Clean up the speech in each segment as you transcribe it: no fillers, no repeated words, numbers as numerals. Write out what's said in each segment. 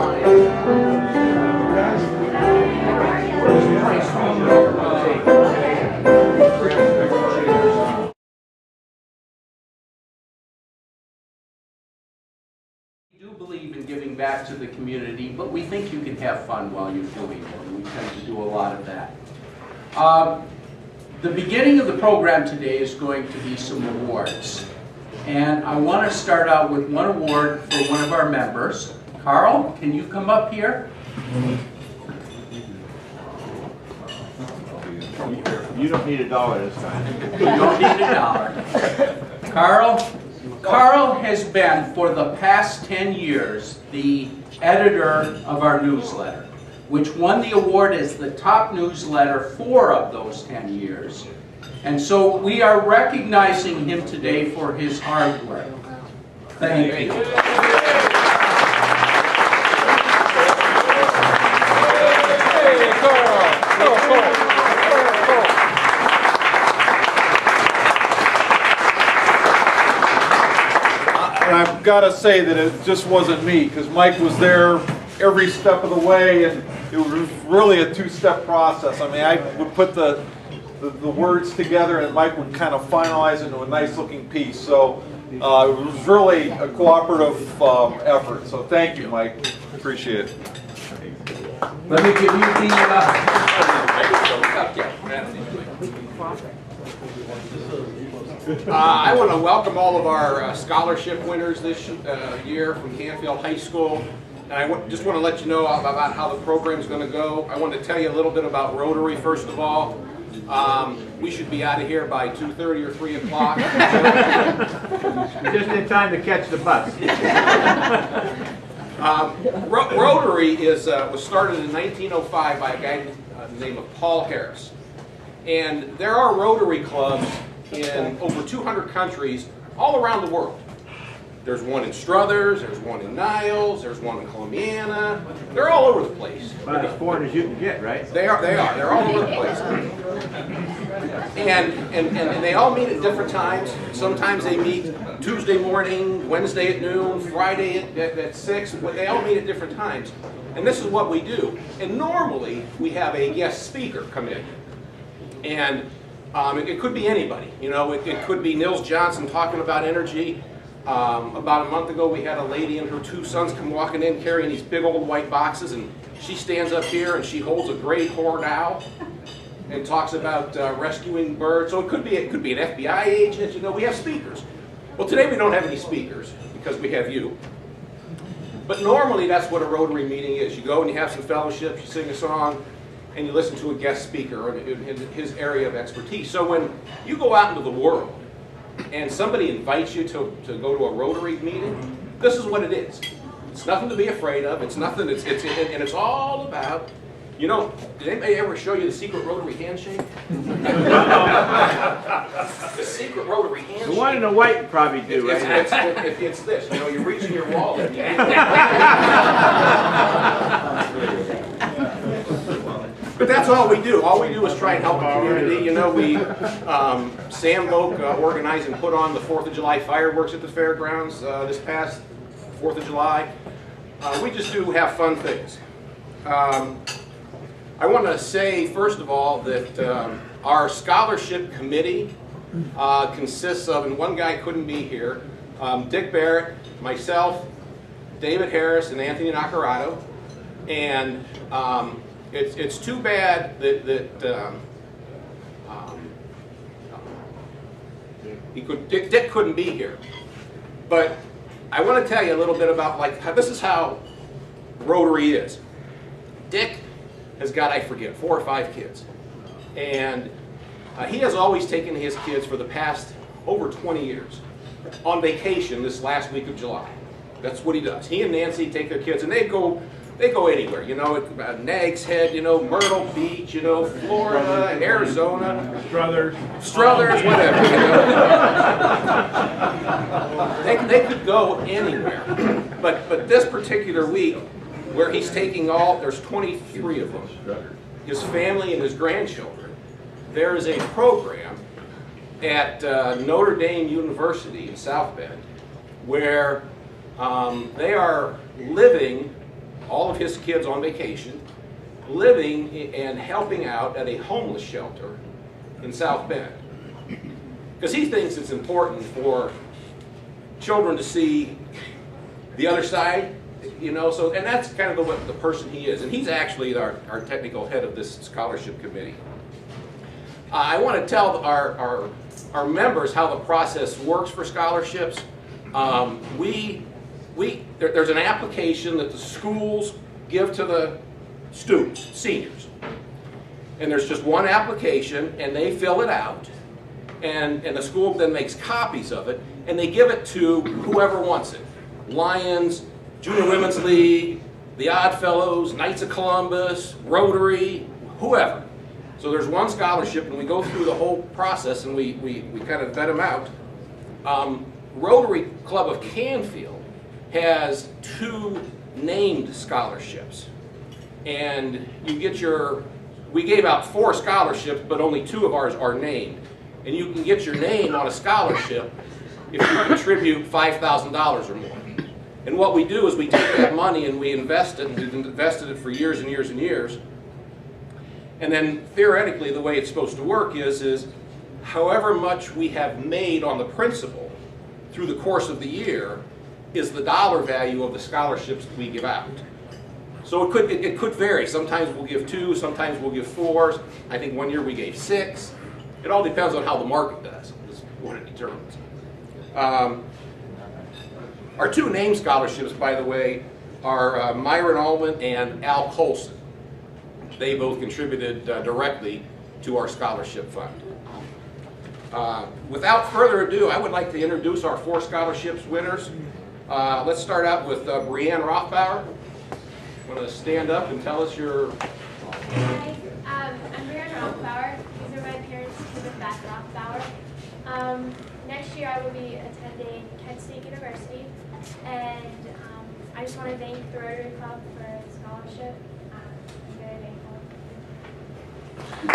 We do believe in giving back to the community, but we think you can have fun while you're doing it, and we tend to do a lot of that. The beginning of the program today is going to be some awards. And I want to start out with one award for one of our members. Carl, can you come up here? You don't need $1 this time. You don't need $1. Carl has been, for the past 10 years, the editor of our newsletter, which won the award as the top newsletter 4 of those 10 years. And so we are recognizing him today for his hard work. Thank you. And I've got to say that it just wasn't me, because Mike was there every step of the way, and it was really a two-step process. I mean, I would put the words together, and Mike would kind of finalize into a nice-looking piece. So it was really a cooperative effort. So thank you, Mike. Appreciate it. Let me give you the... I want to welcome all of our scholarship winners this year from Canfield High School. And I just want to let you know about how the program is going to go. I want to tell you a little bit about Rotary, first of all. We should be out of here by 2:30 or 3 o'clock. Just in time to catch the bus. Rotary was started in 1905 by a guy named Paul Harris. And there are Rotary clubs in over 200 countries all around the world. There's one in Struthers, there's one in Niles, there's one in Columbiana. They're all over the place. About as foreign as you can get, right? They are. They're all over the place. And they all meet at different times. Sometimes they meet Tuesday morning, Wednesday at noon, Friday at 6. They all meet at different times. And this is what we do. And normally we have a guest speaker come in. And it could be anybody. You know, it could be Nils Johnson talking about energy. About a month ago, we had a lady and her 2 sons come walking in carrying these big old white boxes, and she stands up here and she holds a great horned owl and talks about rescuing birds. So it could be an FBI agent. You know, we have speakers. Well, today we don't have any speakers because we have you. But normally that's what a Rotary meeting is. You go and you have some fellowship, you sing a song, and you listen to a guest speaker in his area of expertise. So when you go out into the world and somebody invites you to go to a Rotary meeting, this is what it is. It's nothing to be afraid of. It's nothing. And it's all about. You know, did anybody ever show you the secret Rotary handshake? The secret Rotary handshake. The one in the white probably do, right? It's this. You know, you reach in your wallet. But that's all we do. All we do is try and help the community. You know, Sam Boak organized and put on the 4th of July fireworks at the fairgrounds this past 4th of July. We just do have fun things. I want to say, first of all, that our scholarship committee consists of, and one guy couldn't be here, Dick Barrett, myself, David Harris, and Anthony Naccarato. And it's too bad that Dick couldn't be here. But I want to tell you a little bit about this is how Rotary is. Dick has got, I forget, 4 or 5 kids. And he has always taken his kids for the past over 20 years on vacation this last week of July. That's what he does. He and Nancy take their kids and they go anywhere, you know, Nags Head, you know, Myrtle Beach, you know, Florida, and Arizona. Struthers, whatever, you know. They could go anywhere. But this particular week, where he's taking there's 23 of them, his family and his grandchildren, there is a program at Notre Dame University in South Bend where they are living all of his kids on vacation, living and helping out at a homeless shelter in South Bend. Because he thinks it's important for children to see the other side, you know, so, and that's kind of the person he is. And he's actually our technical head of this scholarship committee. I want to tell our members how the process works for scholarships. There's an application that the schools give to the students, seniors. And there's just one application, and they fill it out. And the school then makes copies of it, and they give it to whoever wants it. Lions, Junior Women's League, the Odd Fellows, Knights of Columbus, Rotary, whoever. So there's one scholarship, and we go through the whole process, and we kind of vet them out. Rotary Club of Canfield has 2 named scholarships. And you get we gave out 4 scholarships, but only 2 of ours are named. And you can get your name on a scholarship if you contribute $5,000 or more. And what we do is we take that money and we invest it, and we've invested it for years and years and years. And then theoretically the way it's supposed to work is however much we have made on the principal through the course of the year is the dollar value of the scholarships that we give out. So it could vary. Sometimes we'll give 2, sometimes we'll give 4s. I think one year we gave 6. It all depends on how the market does, is what it determines. Our 2 named scholarships, by the way, are Myron Allman and Al Colson. They both contributed directly to our scholarship fund. Without further ado, I would like to introduce our 4 scholarships winners. Let's start out with Brianne Rothbauer. Want to stand up and tell us your... Hi, I'm Brianne Rothbauer. These are my parents, Tim and Beth Rothbauer. Next year I will be attending Kent State University, and I just want to thank the Rotary Club for the scholarship. I'm very thankful.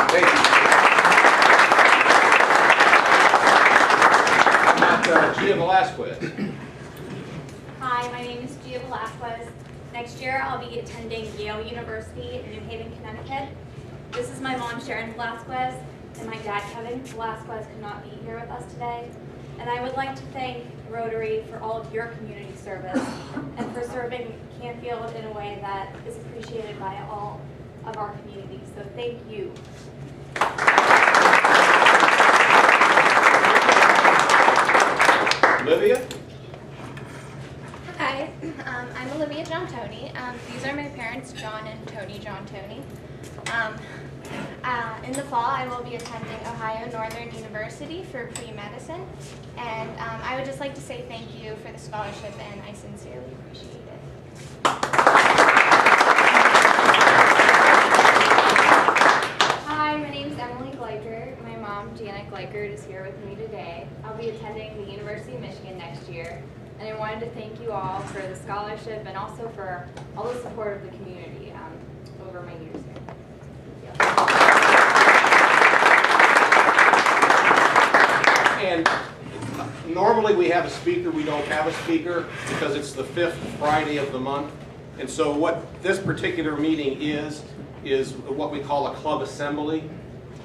Thank you. Gia Velasquez. Hi, my name is Gia Velasquez. Next year I'll be attending Yale University in New Haven, Connecticut. This is my mom, Sharon Velasquez, and my dad, Kevin Velasquez, could not be here with us today. And I would like to thank Rotary for all of your community service and for serving Canfield in a way that is appreciated by all of our community. So thank you. Olivia? Hi, I'm Olivia John Tony. These are my parents, John and Tony John Tony. In the fall, I will be attending Ohio Northern University for pre-medicine, and I would just like to say thank you for the scholarship, and I sincerely appreciate it. Hi, my name is Emily Gleicher. My mom, Janet Gleichert, is here with me today. I'll be attending the University of Michigan next year, and I wanted to thank you all for the scholarship and also for all the support of the community over my years here. And normally we have a speaker. We don't have a speaker because it's the 5th Friday of the month. And so what this particular meeting is what we call a club assembly,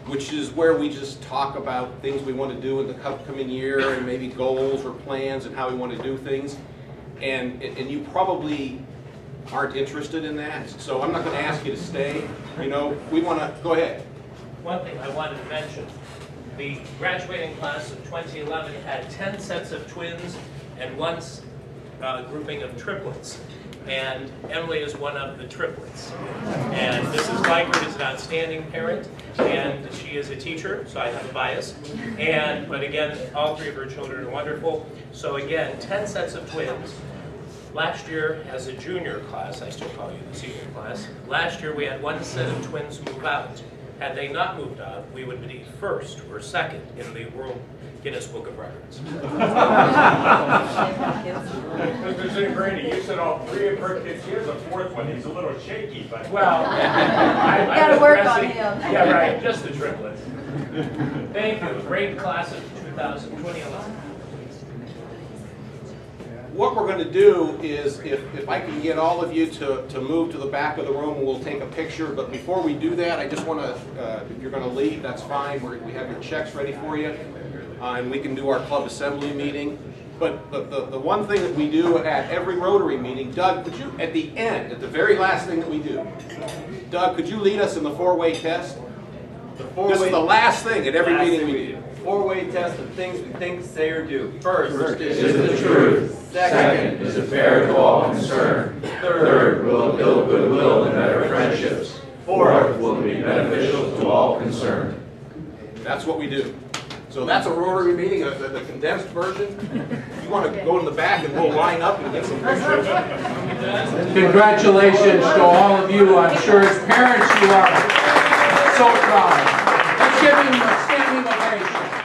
which is where we just talk about things we want to do in the upcoming year and maybe goals or plans and how we want to do things. And you probably aren't interested in that, so I'm not going to ask you to stay. You know, we want to go ahead. One thing I wanted to mention, the graduating class of 2011 had 10 sets of twins and 1 grouping of triplets. And Emily is one of the triplets. And Mrs. Gleichert is an outstanding parent, and she is a teacher, so I have a bias. But again, all 3 of her children are wonderful. So again, 10 sets of twins. Last year, as a junior class, I still call you the senior class, last year we had 1 set of twins move out. Had they not moved out, we would be 1st or 2nd in the World Guinness Book of Records. Mr. Zimbrani, you said all 3 of her kids. He has a 4th one. He's a little shaky, but Well, I gotta work on addressing- him. Yeah, right, just the triplets. Thank you. Great class of 2011. what we're going to do is, if I can get all of you to move to the back of the room, we'll take a picture. But before we do that, I just want to, if you're going to leave, that's fine. We have your checks ready for you, and we can do our club assembly meeting. But the one thing that we do at every Rotary meeting, Doug, could you, at the end, at the very last thing that we do, Doug, could you lead us in the four-way test? This is the last thing at every meeting we do. Four-way test of things we think, say, or do. First, Is it the truth? Second, is it fair to all concerned? Third, will it build goodwill and better friendships? Fourth, will it be beneficial to all concerned? That's what we do. So that's a Rotary meeting, the condensed version. You want to go in the back and we'll line up and get some pictures. congratulations to all of you. I'm sure as parents you are so proud. Let's give him a standing ovation.